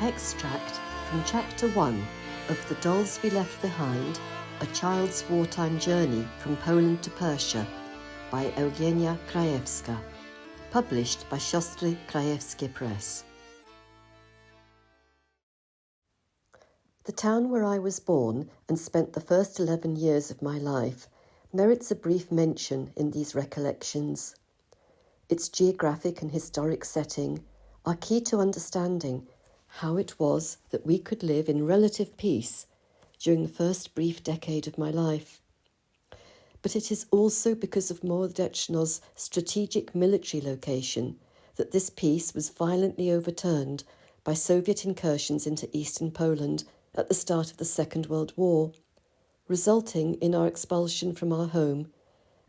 Extract from Chapter 1 of The Dolls We Left Behind, A Child's Wartime Journey from Poland to Persia by Eugenia Krajewska, published by Siostry Krajewskie Press. The town where I was born and spent the first 11 years of my life merits a brief mention in these recollections. Its geographic and historic setting are key to understanding how it was that we could live in relative peace during the first brief decade of my life. But it is also because of Mołodeczno's strategic military location that this peace was violently overturned by Soviet incursions into eastern Poland at the start of the Second World War, resulting in our expulsion from our home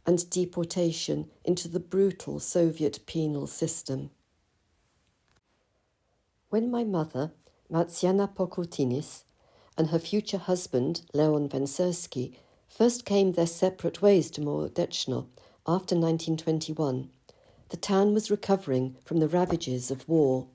and deportation into the brutal Soviet penal system. When my mother, Marta Pokutinis, and her future husband, Leon Węcerski, first came their separate ways to Mołodeczno after 1921, the town was recovering from the ravages of war.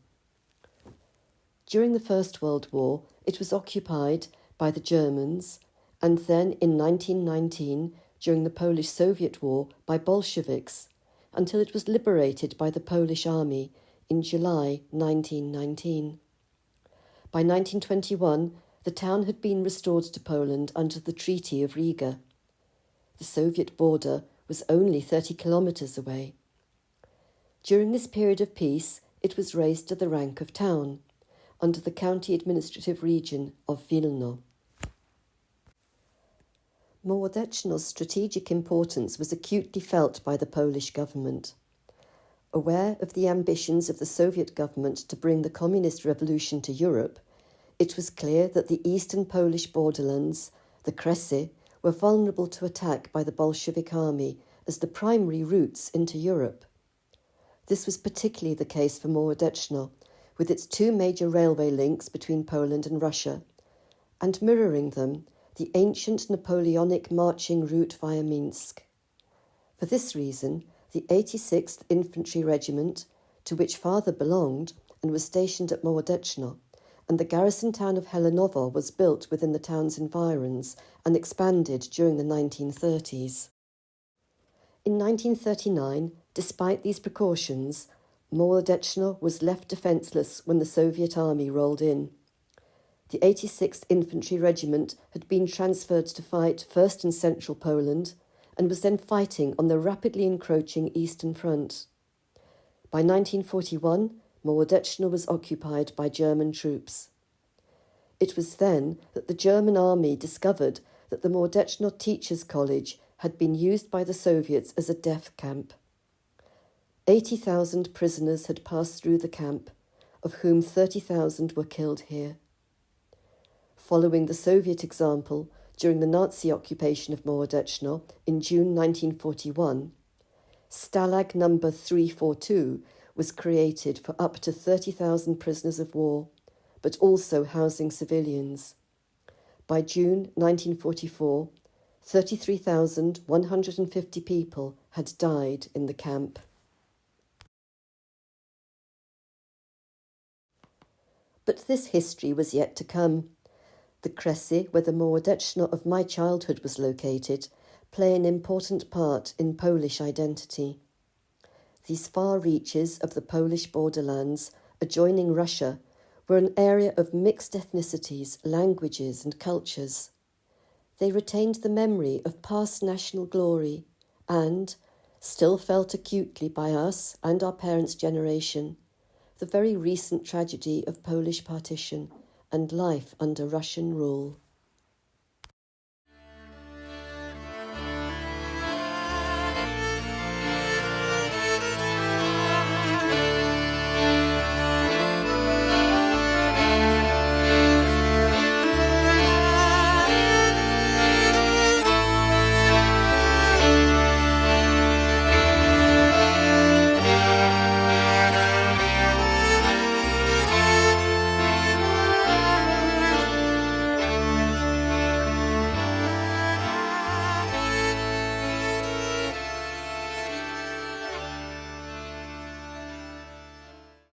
During the First World War, it was occupied by the Germans, and then in 1919, during the Polish-Soviet War, by Bolsheviks, until it was liberated by the Polish army in July 1919. By 1921, the town had been restored to Poland under the Treaty of Riga. The Soviet border was only 30 kilometres away. During this period of peace, it was raised to the rank of town, under the county administrative region of Wilno. Mołodeczno's strategic importance was acutely felt by the Polish government. Aware of the ambitions of the Soviet government to bring the communist revolution to Europe, it was clear that the eastern Polish borderlands, the Kresy, were vulnerable to attack by the Bolshevik army as the primary routes into Europe. This was particularly the case for Mołodeczno, with its two major railway links between Poland and Russia, and mirroring them, the ancient Napoleonic marching route via Minsk. For this reason, the 86th Infantry Regiment, to which father belonged and was stationed at Mołodeczno, and the garrison town of Helenowo was built within the town's environs and expanded during the 1930s. In 1939, despite these precautions, Mołodeczno was left defenceless when the Soviet army rolled in. The 86th Infantry Regiment had been transferred to fight first in central Poland and was then fighting on the rapidly encroaching Eastern Front. By 1941, Mołodeczno was occupied by German troops. It was then that the German army discovered that the Mołodeczno Teachers' College had been used by the Soviets as a death camp. 80,000 prisoners had passed through the camp, of whom 30,000 were killed here. Following the Soviet example, during the Nazi occupation of Mołodeczno in June 1941, Stalag No. 342 was created for up to 30,000 prisoners of war, but also housing civilians. By June 1944, 33,150 people had died in the camp. But this history was yet to come. The Kresy, where the Mołodeczno of my childhood was located, play an important part in Polish identity. These far reaches of the Polish borderlands adjoining Russia were an area of mixed ethnicities, languages and cultures. They retained the memory of past national glory and, still felt acutely by us and our parents' generation, the very recent tragedy of Polish partition and life under Russian rule.